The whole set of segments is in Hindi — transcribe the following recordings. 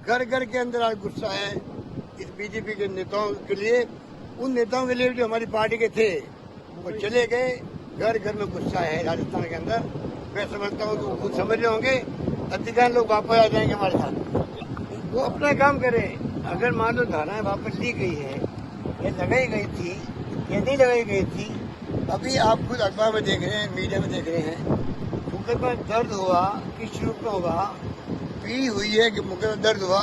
घर घर के अंदर आज गुस्सा है इस बीजेपी के नेताओं के लिए, उन नेताओं के लिए जो हमारी पार्टी के थे वो चले गए। घर घर में गुस्सा है राजस्थान के अंदर। मैं समझता हूँ कि वो खुद समझ रहे होंगे, अधिकांश लोग वापस आ जाएंगे हमारे साथ। वो अपना काम करें। अगर मान लो धाराएं वापस ली गई है या लगाई गई थी या नहीं लगाई गई थी, अभी आप खुद अखबार में देख रहे हैं, मीडिया में देख रहे हैं, मुकदमा दर्ज हुआ, किस रूप में हुआ, पीड़ी हुई है कि मुकदमा दर्ज हुआ,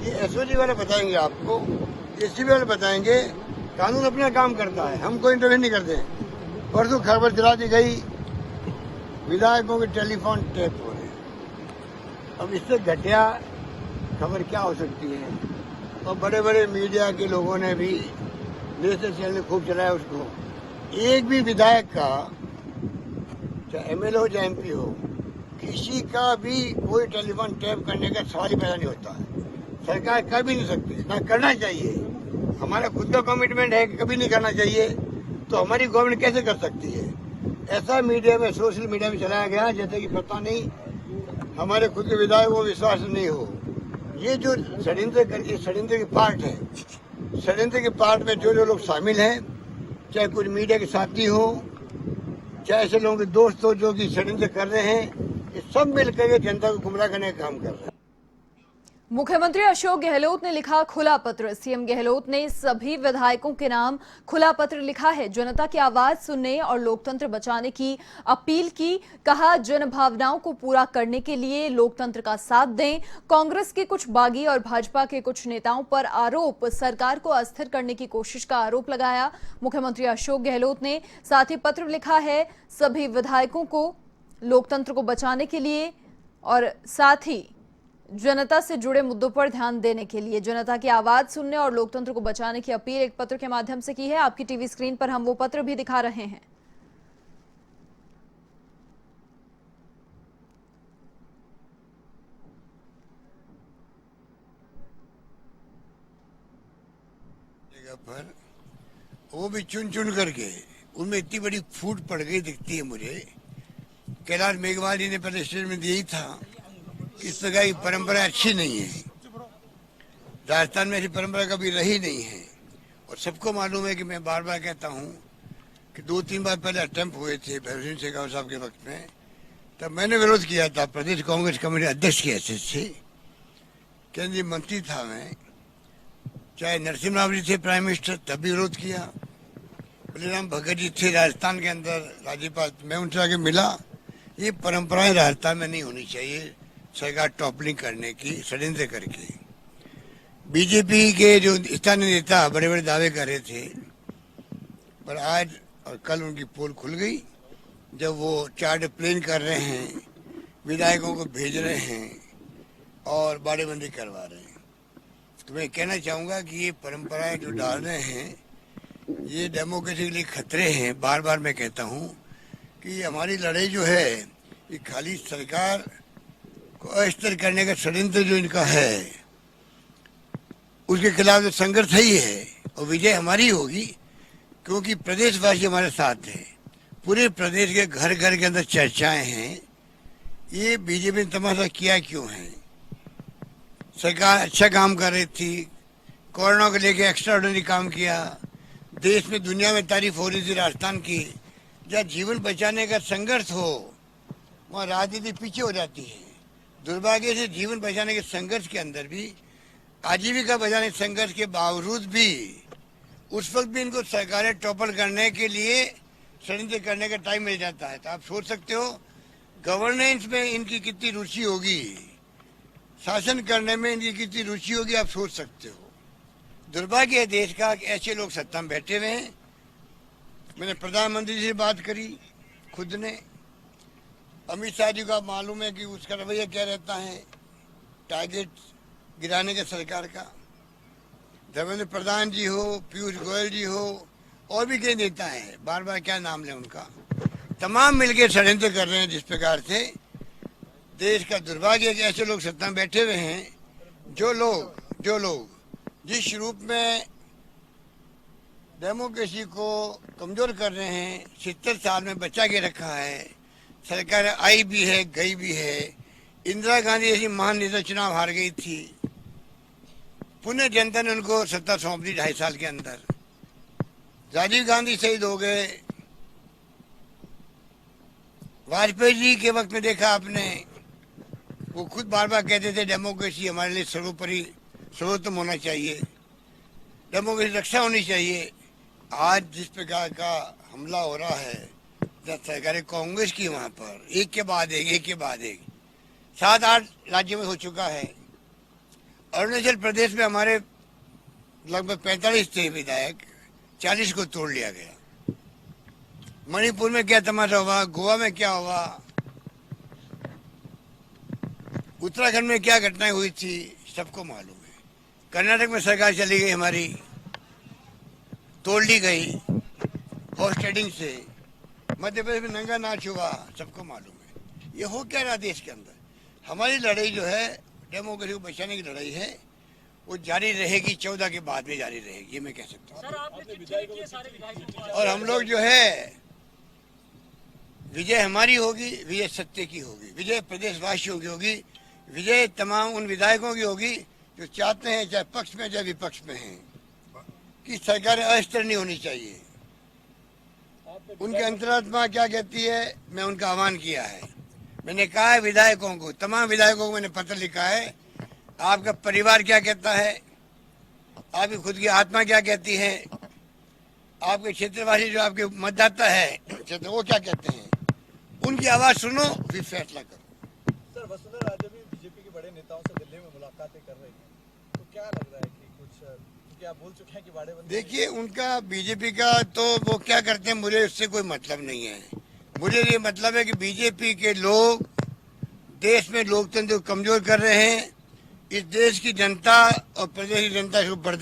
ये एसओजी वाले बताएंगे आपको, एसीबी वाले बताएंगे। कानून अपना काम करता है, हम कोई इंटरव्यू नहीं करते। परसों खबर चला दी गई विधायकों के टेलीफोन टैप हो रहे हैं। अब इससे घटिया खबर क्या हो सकती है। और बड़े बड़े मीडिया के लोगों ने भी, नेशनल चैनल ने खूब चलाया उसको। एक भी विधायक का, चाहे एमएलए हो चाहे एमपी हो, किसी का भी कोई टेलीफोन टैप करने का सवाल ही पैदा नहीं होता है। सरकार कर भी नहीं सकती, ना करना चाहिए। हमारा खुद का कमिटमेंट है कि कभी नहीं करना चाहिए, तो हमारी गवर्नमेंट कैसे कर सकती है। ऐसा मीडिया में, सोशल मीडिया में चलाया गया जैसे कि पता नहीं हमारे खुद के विधायक को विश्वास नहीं हो। ये जो षड्यंत्र की पार्ट है, षड्यंत्र के पार्ट में जो जो लोग शामिल हैं, चाहे कुछ मीडिया के साथी हो, चाहे ऐसे लोगों के दोस्त हो जो कि षड्यंत्र कर रहे हैं, ये सब मिलकर जनता को गुमराह करने का काम कर रहे हैं। मुख्यमंत्री अशोक गहलोत ने लिखा खुला पत्र। सीएम गहलोत ने सभी विधायकों के नाम खुला पत्र लिखा है। जनता की आवाज सुनने और लोकतंत्र बचाने की अपील की। कहा, जन भावनाओं को पूरा करने के लिए लोकतंत्र का साथ दें। कांग्रेस के कुछ बागी और भाजपा के कुछ नेताओं पर आरोप, सरकार को अस्थिर करने की कोशिश का आरोप लगाया मुख्यमंत्री अशोक गहलोत ने। साथ ही पत्र लिखा है सभी विधायकों को लोकतंत्र को बचाने के लिए और साथ ही जनता से जुड़े मुद्दों पर ध्यान देने के लिए, जनता की आवाज सुनने और लोकतंत्र को बचाने की अपील एक पत्र के माध्यम से की है। आपकी टीवी स्क्रीन पर हम वो पत्र भी दिखा रहे हैं। जगह पर वो भी चुन चुन करके उनमें इतनी बड़ी फूट पड़ गई दिखती है मुझे। कैलाश मेघवाल जी ने पहले स्टेटमेंट दिया था, इस प्रकार की परंपरा अच्छी नहीं है। राजस्थान में ऐसी परंपरा कभी रही नहीं है। और सबको मालूम है कि मैं बार बार कहता हूँ कि 2-3 बार पहले अटेम्प्ट हुए थे भैरव सिंह शेखावत साहब के वक्त में, तब मैंने विरोध किया था प्रदेश कांग्रेस कमेटी अध्यक्ष की हैसियत से। केंद्रीय मंत्री था मैं, चाहे नरसिम्हा राव जी थे प्राइम मिनिस्टर, तब भी विरोध किया। बलिराम भगत जी थे राजस्थान के अंदर राज्यपाल, मैं उनसे आगे मिला। ये परंपराएं राजस्थान में नहीं होनी चाहिए, सरकार टॉपलिंग करने की, षड्यंत्र करके। बीजेपी के जो स्थानीय नेता बड़े बड़े दावे कर रहे थे, पर आज और कल उनकी पोल खुल गई जब वो चार्टर प्लेन कर रहे हैं, विधायकों को भेज रहे हैं और बाड़ेबंदी करवा रहे हैं। तो मैं कहना चाहूँगा कि ये परंपराएं जो डाल रहे हैं, ये डेमोक्रेसी के लिए खतरे हैं। बार बार मैं कहता हूँ कि हमारी लड़ाई जो है, ये खाली सरकार को अस्थिर करने का षड्यंत्र जो इनका है, उसके खिलाफ तो संघर्ष ही है और विजय हमारी होगी, क्योंकि प्रदेशवासी हमारे साथ हैं। पूरे प्रदेश के घर घर के अंदर चर्चाएं हैं, ये बीजेपी ने तमाशा किया क्यों है। सरकार अच्छा काम कर रही थी, कोरोना को लेके एक्स्ट्रा ऑर्डिनरी काम किया, देश में दुनिया में तारीफ हो रही थी राजस्थान की। जहाँ जीवन बचाने का संघर्ष हो, वहाँ राजनीति पीछे हो जाती है। दुर्भाग्य से जीवन बचाने के संघर्ष के अंदर भी, आजीविका बचाने के संघर्ष के बावजूद भी, उस वक्त भी इनको सरकारें टॉपल करने के लिए षड्यंत्र करने का टाइम मिल जाता है। तो आप सोच सकते हो गवर्नेंस में इनकी कितनी रुचि होगी, शासन करने में इनकी कितनी रुचि होगी, आप सोच सकते हो। दुर्भाग्य है देश का कि ऐसे लोग सत्ता में बैठे हुए हैं। मैंने प्रधानमंत्री जी से बात करी खुद ने। अमित शाह जी का मालूम है कि उसका रवैया क्या रहता है, टारगेट गिराने के सरकार का। धर्मेंद्र प्रधान जी हो, पीयूष गोयल जी हो, और भी कई नेता हैं, बार बार क्या नाम लें उनका, तमाम मिलकर षड्यंत्र कर रहे हैं। जिस प्रकार से देश का दुर्भाग्य है कि ऐसे लोग सत्ता में बैठे हुए हैं, जो लोग जिस रूप में डेमोक्रेसी को कमजोर कर रहे हैं, 70 साल में बचा के रखा है। सरकार आई भी है, गई भी है। इंदिरा गांधी ऐसी महान नेता चुनाव हार गई थी, पुनः जनता ने उनको सत्ता सौंप दी 2.5 साल के अंदर। राजीव गांधी शहीद हो गए, वाजपेयी जी के वक्त में देखा आपने, वो खुद बार बार कहते थे डेमोक्रेसी हमारे लिए सर्वोपरि सर्वोत्तम होना चाहिए, डेमोक्रेसी रक्षा होनी चाहिए। आज जिस प्रकार का हमला हो रहा है जब सरकार कांग्रेस की, वहां पर एक के बाद एक 7-8 राज्यों में हो चुका है। अरुणाचल प्रदेश में हमारे लगभग 45 थे विधायक, 40 को तोड़ लिया गया। मणिपुर में क्या तमाशा हुआ, गोवा में क्या हुआ, उत्तराखंड में क्या घटनाएं हुई थी, सबको मालूम है। कर्नाटक में सरकार चली गई हमारी, तोड़ ली गई हॉर्स ट्रेडिंग से। मध्य प्रदेश में नंगा नाच हुआ, सबको मालूम है। ये हो क्या रहा देश के अंदर। हमारी लड़ाई जो है डेमोक्रेसी को बचाने की लड़ाई है, वो जारी रहेगी, 14 के बाद भी जारी रहेगी, ये मैं कह सकता हूँ। और हम लोग जो है, विजय हमारी होगी, विजय सत्य की होगी, विजय प्रदेशवासियों की होगी, विजय तमाम उन विधायकों की होगी जो चाहते हैं, चाहे पक्ष में चाहे विपक्ष में हैं, कि सरकार अस्थिर नहीं होनी चाहिए। उनकी अंतरात्मा क्या कहती है, मैं उनका आह्वान किया है। मैंने कहा है विधायकों को, तमाम विधायकों को मैंने पत्र लिखा है, आपका परिवार क्या कहता है, आपकी खुद की आत्मा क्या कहती है, आपके क्षेत्रवासी जो आपके मतदाता है क्षेत्र, वो क्या कहते हैं, उनकी आवाज सुनो, फिर फैसला करो। सर, वसुंधरा राजे भी बीजेपी के बड़े नेताओं से दिल्ली में मुलाकातें कर रही हैं, तो क्या लग रहा है कि कुछ, क्योंकि आप बोल चुके हैं कि बाड़ेबंदी। देखिए, उनका बीजेपी का तो वो क्या करते हैं, मुझे उससे कोई मतलब नहीं है। मुझे ये मतलब है कि बीजेपी के लोग देश में लोकतंत्र को कमजोर कर रहे हैं। इस देश की जनता और प्रदेश की जनता इसको बर्दाश्त